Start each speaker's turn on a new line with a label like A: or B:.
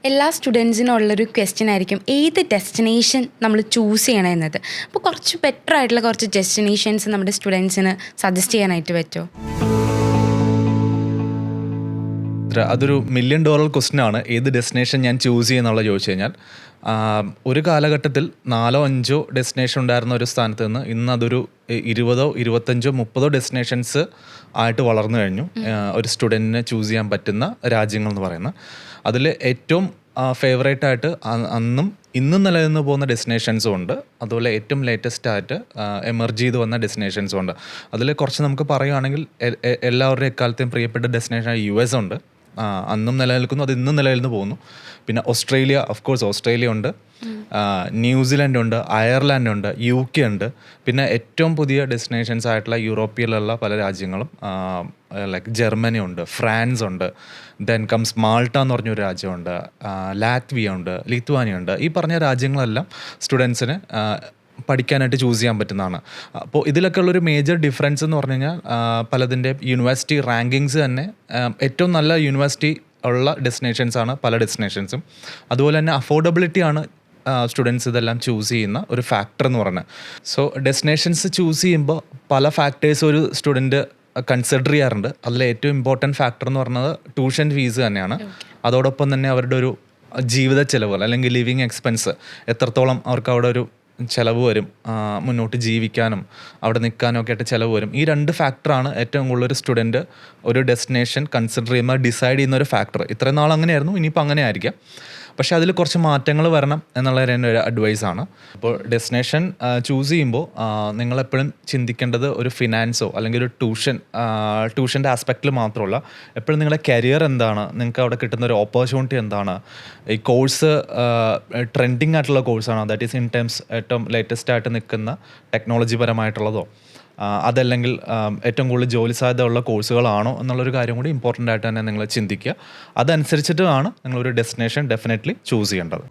A: എല്ലാ സ്റ്റുഡൻസിനും ഉള്ളൊരു ക്വസ്റ്റ്യൻ ആയിരിക്കും ഏത് ഡെസ്റ്റിനേഷൻ നമ്മൾ ചൂസ് ചെയ്യണം എന്നത്. അപ്പോൾ കുറച്ച് ബെറ്റർ ആയിട്ടുള്ള കുറച്ച് ഡെസ്റ്റിനേഷൻസ് നമ്മുടെ സ്റ്റുഡൻസിന് സജസ്റ്റ് ചെയ്യാനായിട്ട് പറ്റുമോ?
B: അതൊരു $1 million ക്വസ്റ്റ്യൻ ആണ്. ഏത് ഡെസ്റ്റിനേഷൻ ഞാൻ ചൂസ് ചെയ്യുന്നുള്ള ചോദിച്ചു കഴിഞ്ഞാൽ, ഒരു കാലഘട്ടത്തിൽ 4-5 ഡെസ്റ്റിനേഷൻ ഉണ്ടായിരുന്ന ഒരു സ്ഥാനത്ത് നിന്ന് ഇന്ന് അതൊരു 20, 25, 30 ഡെസ്റ്റിനേഷൻസ് ആയിട്ട് വളർന്നു കഴിഞ്ഞു. ഒരു സ്റ്റുഡൻറ്റിന് ചൂസ് ചെയ്യാൻ പറ്റുന്ന രാജ്യങ്ങൾ എന്ന് പറയുന്നത്. അതിൽ ഏറ്റവും ഫേവറേറ്റ് ആയിട്ട് അന്നും ഇന്നും നിലനിന്ന് പോകുന്ന ഡെസ്റ്റിനേഷൻസും ഉണ്ട്. അതുപോലെ ഏറ്റവും ലേറ്റസ്റ്റ് ആയിട്ട് എമർജ് ചെയ്ത് വന്ന ഡെസ്റ്റിനേഷൻസും ഉണ്ട്. അതിൽ കുറച്ച് നമുക്ക് പറയുകയാണെങ്കിൽ എല്ലാവരുടെയും എക്കാലത്തെയും പ്രിയപ്പെട്ട ഡെസ്റ്റിനേഷൻ US ഉണ്ട്. അന്നും നിലനിൽക്കുന്നു, അത് ഇന്നും നിലനിന്ന് പോകുന്നു. പിന്നെ ഓസ്ട്രേലിയ, ഓഫ് കോഴ്സ് ഓസ്ട്രേലിയ ഉണ്ട്, ന്യൂസിലൻഡ് ഉണ്ട്, അയർലാൻഡ് ഉണ്ട്, UK ഉണ്ട്. പിന്നെ ഏറ്റവും പുതിയ ഡെസ്റ്റിനേഷൻസ് ആയിട്ടുള്ള യൂറോപ്പിലുള്ള പല രാജ്യങ്ങളും, ലൈക്ക് ജർമ്മനി ഉണ്ട്, ഫ്രാൻസ് ഉണ്ട്, ദെൻ കംസ് മാൾട്ട എന്ന് പറഞ്ഞൊരു രാജ്യമുണ്ട്, ലാറ്റ്വിയ ഉണ്ട്, ലിത്വാനിയ ഉണ്ട്. ഈ പറഞ്ഞ രാജ്യങ്ങളെല്ലാം സ്റ്റുഡൻസിന് പഠിക്കാനായിട്ട് ചൂസ് ചെയ്യാൻ പറ്റുന്നതാണ്. അപ്പോൾ ഇതിലൊക്കെ ഉള്ളൊരു മേജർ ഡിഫറൻസ് എന്ന് പറഞ്ഞു കഴിഞ്ഞാൽ, പലതിൻ്റെ യൂണിവേഴ്സിറ്റി റാങ്കിങ്സ് തന്നെ ഏറ്റവും നല്ല യൂണിവേഴ്സിറ്റി ഉള്ള ഡെസ്റ്റിനേഷൻസാണ് പല ഡെസ്റ്റിനേഷൻസും. അതുപോലെ തന്നെ അഫോർഡബിലിറ്റിയാണ് സ്റ്റുഡൻസ് ഇതെല്ലാം ചൂസ് ചെയ്യുന്ന ഒരു ഫാക്ടർ എന്ന് പറയുന്നത്. സോ ഡെസ്റ്റിനേഷൻസ് ചൂസ് ചെയ്യുമ്പോൾ പല ഫാക്ടേഴ്സ് ഒരു സ്റ്റുഡൻറ്റ് കൺസിഡർ ചെയ്യാറുണ്ട്. അതിൽ ഏറ്റവും ഇമ്പോർട്ടൻറ്റ് ഫാക്ടർ എന്ന് പറയുന്നത് ട്യൂഷൻ ഫീസ് തന്നെയാണ്. അതോടൊപ്പം തന്നെ അവരുടെ ഒരു ജീവിത ചിലവുകൾ അല്ലെങ്കിൽ ലിവിങ് എക്സ്പെൻസ്, എത്രത്തോളം അവർക്ക് അവിടെ ഒരു ചിലവ് വരും, മുന്നോട്ട് ജീവിക്കാനും അവിടെ നിൽക്കാനും ഒക്കെ ആയിട്ട് ചിലവ് വരും. ഈ 2 ഫാക്ടറാണ് ഏറ്റവും കൂടുതൽ ഒരു സ്റ്റുഡൻറ്റ് ഒരു ഡെസ്റ്റിനേഷൻ കൺസിഡർ ചെയ്യുമ്പോൾ ഡിസൈഡ് ചെയ്യുന്ന ഒരു ഫാക്ടർ. ഇത്രയും നാൾ അങ്ങനെയായിരുന്നു, ഇനിയിപ്പോൾ അങ്ങനെ ആയിരിക്കാം. പക്ഷേ അതിൽ കുറച്ച് മാറ്റങ്ങൾ വരണം എന്നുള്ളത് എൻ്റെ ഒരു അഡ്വൈസാണ്. അപ്പോൾ ഡെസ്റ്റിനേഷൻ ചൂസ് ചെയ്യുമ്പോൾ നിങ്ങളെപ്പോഴും ചിന്തിക്കേണ്ടത് ഒരു ഫിനാൻസോ അല്ലെങ്കിൽ ഒരു ട്യൂഷൻ്റെ ആസ്പെക്റ്റിൽ മാത്രമല്ല, എപ്പോഴും നിങ്ങളുടെ കരിയർ എന്താണ്, നിങ്ങൾക്ക് അവിടെ കിട്ടുന്ന ഒരു ഓപ്പർച്യൂണിറ്റി എന്താണ്, ഈ കോഴ്സ് ട്രെൻഡിങ് ആയിട്ടുള്ള കോഴ്സാണോ, ദാറ്റ് ഈസ് ഇൻ ടേംസ് ഏറ്റവും ലേറ്റസ്റ്റ് ആയിട്ട് നിൽക്കുന്ന ടെക്നോളജി പരമായിട്ടുള്ളതോ, അതല്ലെങ്കിൽ ഏറ്റവും കൂടുതൽ ജോലി സാധ്യത ഉള്ള കോഴ്സുകളാണോ എന്നുള്ളൊരു കാര്യം കൂടി ഇമ്പോർട്ടൻ്റ് ആയിട്ട് തന്നെ നിങ്ങൾ ചിന്തിക്കുക. അതനുസരിച്ചിട്ടാണ് നിങ്ങളൊരു ഡെസ്റ്റിനേഷൻ ഡെഫിനറ്റ്ലി ചൂസ് ചെയ്യേണ്ടത്.